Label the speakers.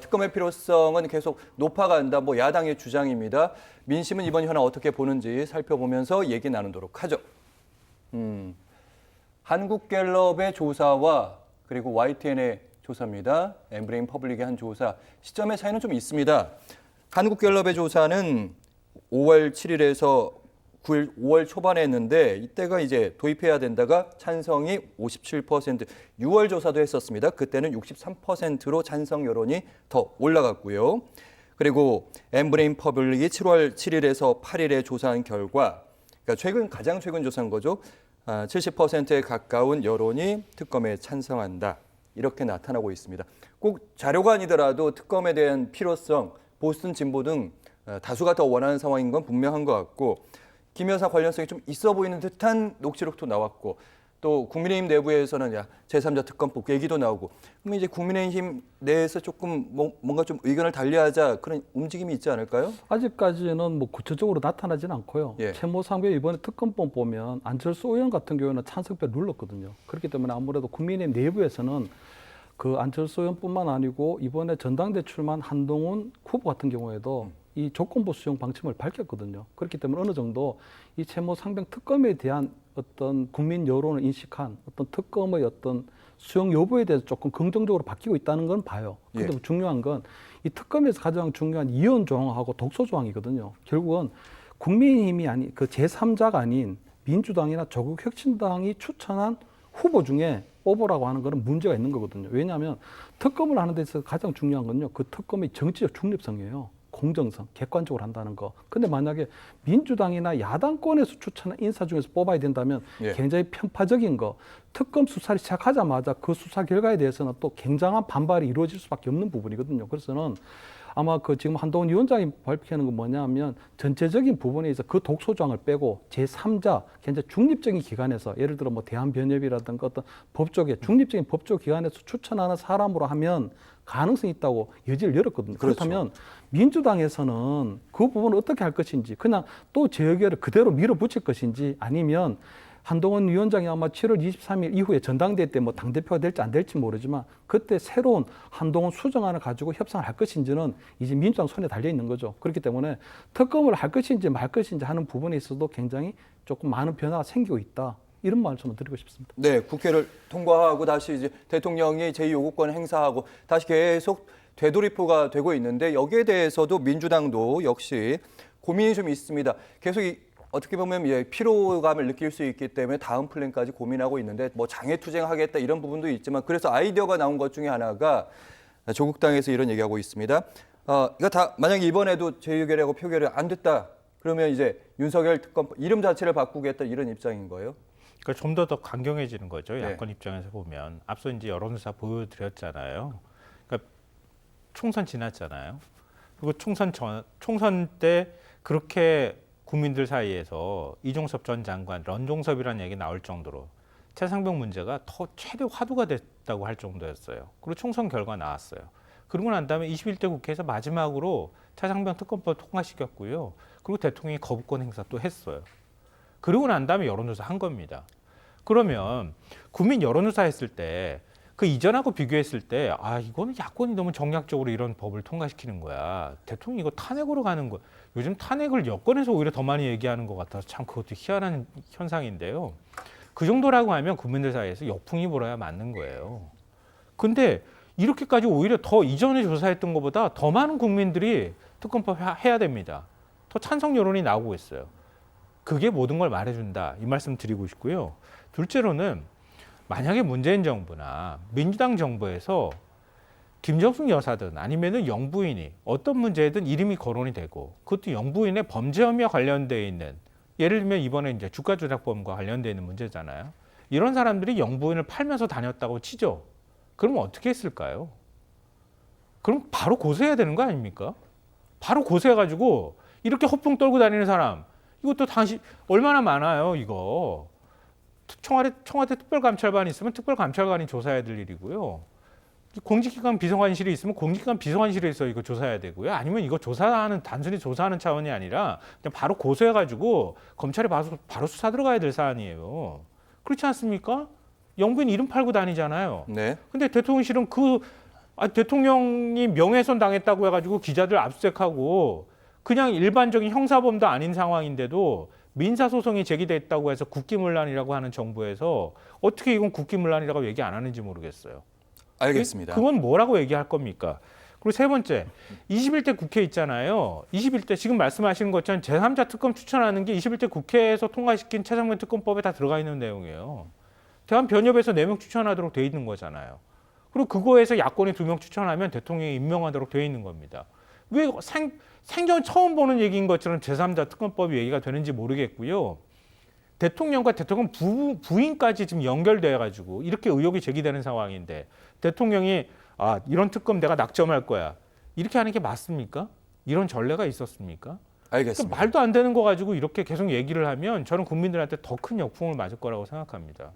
Speaker 1: 특검의 필요성은 계속 높아간다. 뭐 야당의 주장입니다. 민심은 이번 현안 어떻게 보는지 살펴보면서 얘기 나누도록 하죠. 한국갤럽의 조사와 그리고 YTN의 조사입니다. 엠브레인 퍼블릭의 한 조사. 시점의 차이는 좀 있습니다. 한국갤럽의 조사는 5월 7일에서 9일, 5월 초반에 했는데 이때가 이제 도입해야 된다가 찬성이 57%, 6월 조사도 했었습니다. 그때는 63%로 찬성 여론이 더 올라갔고요. 그리고 엠브레인 퍼블릭이 7월 7일에서 8일에 조사한 결과, 그러니까 가장 최근 조사한 거죠. 70%에 가까운 여론이 특검에 찬성한다. 이렇게 나타나고 있습니다. 꼭 자료가 아니더라도 특검에 대한 필요성, 보수든 진보 등 다수가 더 원하는 상황인 건 분명한 것 같고, 김 여사 관련성이 좀 있어 보이는 듯한 녹취록도 나왔고, 또 국민의힘 내부에서는 제3자 특검법 얘기도 나오고, 그럼 이제 국민의힘 내에서 조금 뭔가 좀 의견을 달리하자 그런 움직임이 있지 않을까요?
Speaker 2: 아직까지는 뭐 구체적으로 나타나지는 않고요.
Speaker 1: 예.
Speaker 2: 최모상배 이번에 특검법 보면 안철수 의원 같은 경우에는 찬성표 눌렀거든요. 그렇기 때문에 아무래도 국민의힘 내부에서는 그 안철수 의원뿐만 아니고 이번에 전당대 출마한 한동훈 후보 같은 경우에도 이 조건부 수용 방침을 밝혔거든요. 그렇기 때문에 어느 정도 이 채모 상병 특검에 대한 어떤 국민 여론을 인식한 어떤 특검의 어떤 수용 여부에 대해서 조금 긍정적으로 바뀌고 있다는 건 봐요. 그런데
Speaker 1: 예.
Speaker 2: 중요한 건 이 특검에서 가장 중요한 이혼 조항하고 독소 조항이거든요. 결국은 국민의힘이 아닌 그 제3자가 아닌 민주당이나 조국혁신당이 추천한 후보 중에 뽑으라고 하는 것은 문제가 있는 거거든요. 왜냐하면 특검을 하는 데 있어서 가장 중요한 건요. 그 특검의 정치적 중립성이에요. 공정성, 객관적으로 한다는 거. 근데 만약에 민주당이나 야당권에서 추천한 인사 중에서 뽑아야 된다면
Speaker 1: 예.
Speaker 2: 굉장히 편파적인 거. 특검 수사를 시작하자마자 그 수사 결과에 대해서는 또 굉장한 반발이 이루어질 수밖에 없는 부분이거든요. 그래서는 아마 그 지금 한동훈 위원장이 발표하는 건 뭐냐면 전체적인 부분에 있어서 그 독소조항을 빼고 제3자, 굉장히 중립적인 기관에서 예를 들어 뭐 대한변협이라든가 어떤 법조계, 중립적인 법조 기관에서 추천하는 사람으로 하면 가능성이 있다고 여지를 열었거든요.
Speaker 1: 그렇죠.
Speaker 2: 그렇다면 민주당에서는 그 부분을 어떻게 할 것인지 그냥 또 제 의견을 그대로 밀어붙일 것인지 아니면 한동훈 위원장이 아마 7월 23일 이후에 전당대회 때 뭐 당대표가 될지 안 될지 모르지만 그때 새로운 한동훈 수정안을 가지고 협상을 할 것인지는 이제 민주당 손에 달려 있는 거죠. 그렇기 때문에 특검을 할 것인지 말 것인지 하는 부분에 있어도 굉장히 조금 많은 변화가 생기고 있다. 이런 말씀을 드리고 싶습니다.
Speaker 1: 네, 국회를 통과하고 다시 이제 대통령이 제2요구권을 행사하고 다시 계속 되돌이표가 되고 있는데 여기에 대해서도 민주당도 역시 고민이 좀 있습니다. 계속 어떻게 보면 피로감을 느낄 수 있기 때문에 다음 플랜까지 고민하고 있는데 뭐 장애투쟁하겠다 이런 부분도 있지만 그래서 아이디어가 나온 것 중에 하나가 조국당에서 이런 얘기하고 있습니다. 이거 다 만약에 이번에도 재의결하고 표결이 안 됐다 그러면 이제 윤석열 특검 이름 자체를 바꾸겠다 이런 입장인 거예요.
Speaker 3: 그러니까 좀 더 강경해지는 거죠.
Speaker 1: 네.
Speaker 3: 야권 입장에서 보면 앞서 이제 여론조사 보여드렸잖아요. 그러니까 총선 지났잖아요. 그리고 총선 때 그렇게 국민들 사이에서 이종섭 전 장관 런종섭이라는 얘기 나올 정도로 최상병 문제가 더 최대 화두가 됐다고 할 정도였어요. 그리고 총선 결과 나왔어요. 그러고 난 다음에 21대 국회에서 마지막으로 최상병 특검법 통과시켰고요. 그리고 대통령이 거부권 행사 또 했어요. 그러고 난 다음에 여론조사 한 겁니다. 그러면 국민 여론조사 했을 때 그 이전하고 비교했을 때 이거는 야권이 너무 정략적으로 이런 법을 통과시키는 거야. 대통령이 이거 탄핵으로 가는 거야. 요즘 탄핵을 여권에서 오히려 더 많이 얘기하는 것 같아서 참 그것도 희한한 현상인데요. 그 정도라고 하면 국민들 사이에서 역풍이 불어야 맞는 거예요. 근데 이렇게까지 오히려 더 이전에 조사했던 것보다 더 많은 국민들이 특검법 해야 됩니다. 더 찬성 여론이 나오고 있어요. 그게 모든 걸 말해준다. 이 말씀 드리고 싶고요. 둘째로는 만약에 문재인 정부나 민주당 정부에서 김정숙 여사든 아니면은 영부인이 어떤 문제든 이름이 거론이 되고 그것도 영부인의 범죄 혐의와 관련되어 있는 예를 들면 이번에 이제 주가 조작범과 관련되어 있는 문제잖아요. 이런 사람들이 영부인을 팔면서 다녔다고 치죠. 그러면 어떻게 했을까요? 그럼 바로 고소해야 되는 거 아닙니까? 바로 고소해가지고 이렇게 허풍 떨고 다니는 사람 이것도 당시 얼마나 많아요, 이거. 청와대 특별감찰관이 있으면 특별감찰관이 조사해야 될 일이고요. 공직기관 비서관실이 있으면 공직기관 비서관실에서 이거 조사해야 되고요. 아니면 이거 단순히 조사하는 차원이 아니라 그냥 바로 고소해가지고 검찰에 바로 수사 들어가야 될 사안이에요. 그렇지 않습니까? 영부인 이름 팔고 다니잖아요.
Speaker 1: 네.
Speaker 3: 근데 대통령실은 대통령이 명예훼손 당했다고 해가지고 기자들 압수수색하고 그냥 일반적인 형사범도 아닌 상황인데도 민사소송이 제기됐다고 해서 국기문란이라고 하는 정부에서 어떻게 이건 국기문란이라고 얘기 안 하는지 모르겠어요.
Speaker 1: 알겠습니다.
Speaker 3: 그건 뭐라고 얘기할 겁니까? 그리고 세 번째, 21대 국회 있잖아요. 21대 지금 말씀하시는 것처럼 제3자 특검 추천하는 게 21대 국회에서 통과시킨 최상면 특검법에 다 들어가 있는 내용이에요. 대한변협에서 4명 추천하도록 돼 있는 거잖아요. 그리고 그거에서 야권이 2명 추천하면 대통령이 임명하도록 돼 있는 겁니다. 왜 생전 처음 보는 얘기인 것처럼 제3자 특검법이 얘기가 되는지 모르겠고요. 대통령과 대통령 부인까지 지금 연결돼 가지고 이렇게 의혹이 제기되는 상황인데 대통령이 이런 특검 내가 낙점할 거야. 이렇게 하는 게 맞습니까? 이런 전례가 있었습니까?
Speaker 1: 알겠습니다.
Speaker 3: 그러니까 말도 안 되는 거 가지고 이렇게 계속 얘기를 하면 저는 국민들한테 더 큰 역풍을 맞을 거라고 생각합니다.